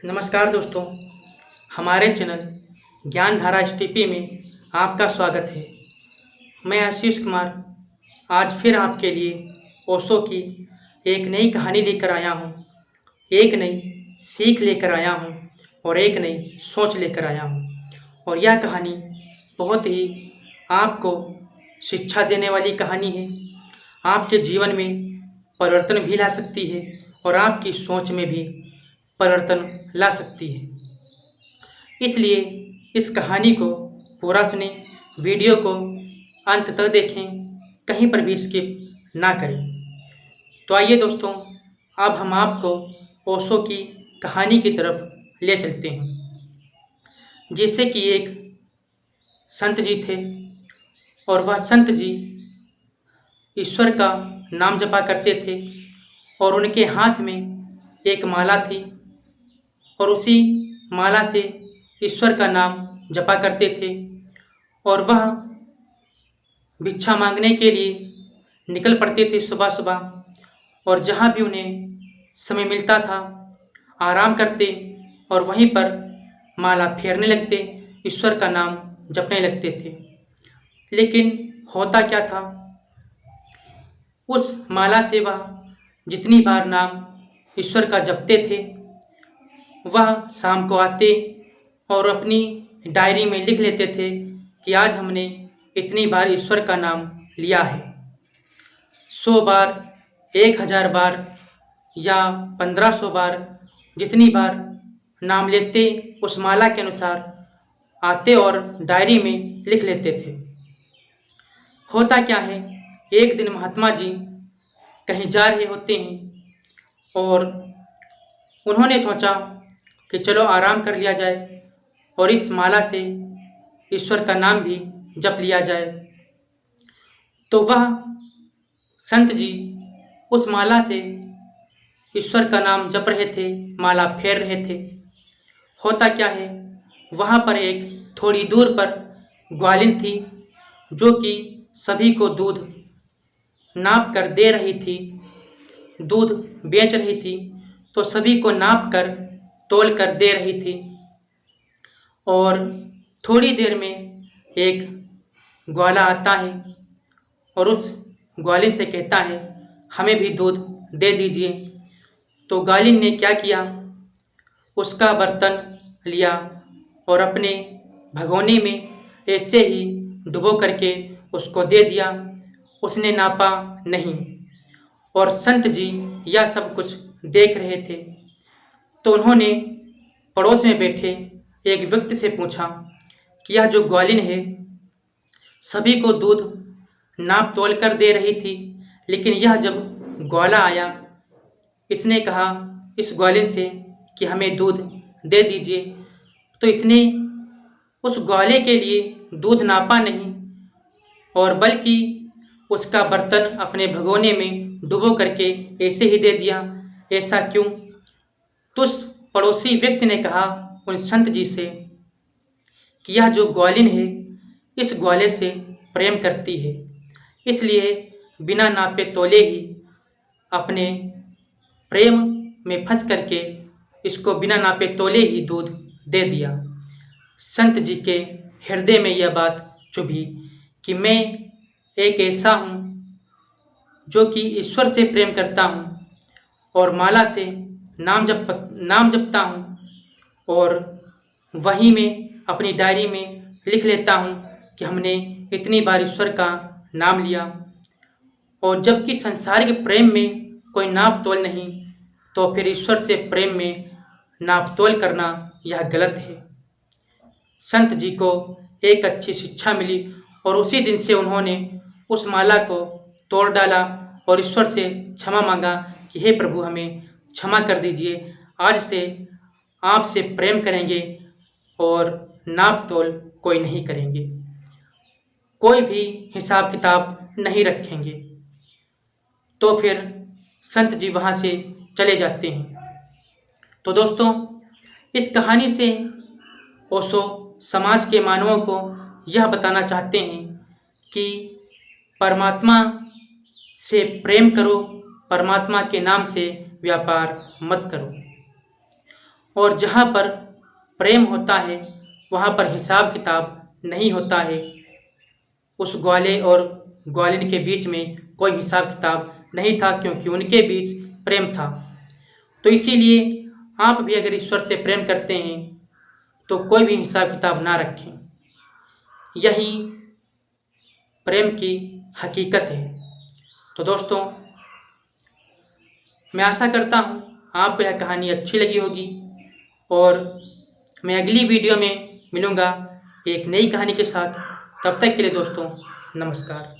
नमस्कार दोस्तों, हमारे चैनल ज्ञानधारा एसटीपी में आपका स्वागत है। मैं आशीष कुमार आज फिर आपके लिए ओशो की एक नई कहानी लेकर आया हूँ, एक नई सीख लेकर आया हूँ और एक नई सोच लेकर आया हूँ। और यह कहानी बहुत ही आपको शिक्षा देने वाली कहानी है, आपके जीवन में परिवर्तन भी ला सकती है और आपकी सोच में भी परिवर्तन ला सकती है। इसलिए इस कहानी को पूरा सुने, वीडियो को अंत तक देखें, कहीं पर भी स्किप ना करें। तो आइए दोस्तों, अब हम आपको ओशो की कहानी की तरफ ले चलते हैं। जैसे कि एक संत जी थे और वह संत जी ईश्वर का नाम जपा करते थे और उनके हाथ में एक माला थी और उसी माला से ईश्वर का नाम जपा करते थे और वह भिक्षा मांगने के लिए निकल पड़ते थे सुबह सुबह। और जहाँ भी उन्हें समय मिलता था आराम करते और वहीं पर माला फेरने लगते, ईश्वर का नाम जपने लगते थे। लेकिन होता क्या था, उस माला से वह जितनी बार नाम ईश्वर का जपते थे वह शाम को आते और अपनी डायरी में लिख लेते थे कि आज हमने इतनी बार ईश्वर का नाम लिया है। 100 बार, 1000 बार या 1500 बार, जितनी बार नाम लेते उस माला के अनुसार आते और डायरी में लिख लेते थे। होता क्या है, एक दिन महात्मा जी कहीं जा रहे होते हैं और उन्होंने सोचा कि चलो आराम कर लिया जाए और इस माला से ईश्वर का नाम भी जप लिया जाए। तो वह संत जी उस माला से ईश्वर का नाम जप रहे थे, माला फेर रहे थे। होता क्या है, वहाँ पर एक थोड़ी दूर पर ग्वालिन थी जो कि सभी को दूध नाप कर दे रही थी, दूध बेच रही थी, तो सभी को नाप कर तोल कर दे रही थी। और थोड़ी देर में एक ग्वाला आता है और उस ग्वालिन से कहता है हमें भी दूध दे दीजिए। तो ग्वालिन ने क्या किया, उसका बर्तन लिया और अपने भगोने में ऐसे ही डुबो करके उसको दे दिया। उसने नापा नहीं और संत जी यह सब कुछ देख रहे थे। तो उन्होंने पड़ोस में बैठे एक व्यक्ति से पूछा कि यह जो ग्वालिन है सभी को दूध नाप तोल कर दे रही थी, लेकिन यह जब ग्वाला आया इसने कहा इस ग्वालिन से कि हमें दूध दे दीजिए, तो इसने उस ग्वाले के लिए दूध नापा नहीं और बल्कि उसका बर्तन अपने भगोने में डुबो करके ऐसे ही दे दिया। ऐसा क्यों? तो उस पड़ोसी व्यक्ति ने कहा उन संत जी से कि यह जो ग्वालिन है इस ग्वाले से प्रेम करती है, इसलिए बिना नापे तोले ही अपने प्रेम में फंस करके इसको बिना नापे तोले ही दूध दे दिया। संत जी के हृदय में यह बात चुभी कि मैं एक ऐसा हूँ जो कि ईश्वर से प्रेम करता हूँ और माला से नाम जपता हूँ और वहीं में अपनी डायरी में लिख लेता हूँ कि हमने इतनी बार ईश्वर का नाम लिया। और जबकि संसारिक प्रेम में कोई नाप तोल नहीं, तो फिर ईश्वर से प्रेम में नाप तोल करना यह गलत है। संत जी को एक अच्छी शिक्षा मिली और उसी दिन से उन्होंने उस माला को तोड़ डाला और ईश्वर से क्षमा मांगा कि हे प्रभु हमें क्षमा कर दीजिए, आज से आपसे प्रेम करेंगे और नाप तोल कोई नहीं करेंगे, कोई भी हिसाब किताब नहीं रखेंगे। तो फिर संत जी वहाँ से चले जाते हैं। तो दोस्तों, इस कहानी से ओशो समाज के मानवों को यह बताना चाहते हैं कि परमात्मा से प्रेम करो, परमात्मा के नाम से व्यापार मत करो। और जहाँ पर प्रेम होता है वहाँ पर हिसाब किताब नहीं होता है। उस ग्वाले और ग्वालिन के बीच में कोई हिसाब किताब नहीं था, क्योंकि उनके बीच प्रेम था। तो इसीलिए आप भी अगर ईश्वर से प्रेम करते हैं तो कोई भी हिसाब किताब ना रखें। यही प्रेम की हकीकत है। तो दोस्तों, मैं आशा करता हूँ आपको यह कहानी अच्छी लगी होगी, और मैं अगली वीडियो में मिलूँगा एक नई कहानी के साथ। तब तक के लिए दोस्तों, नमस्कार।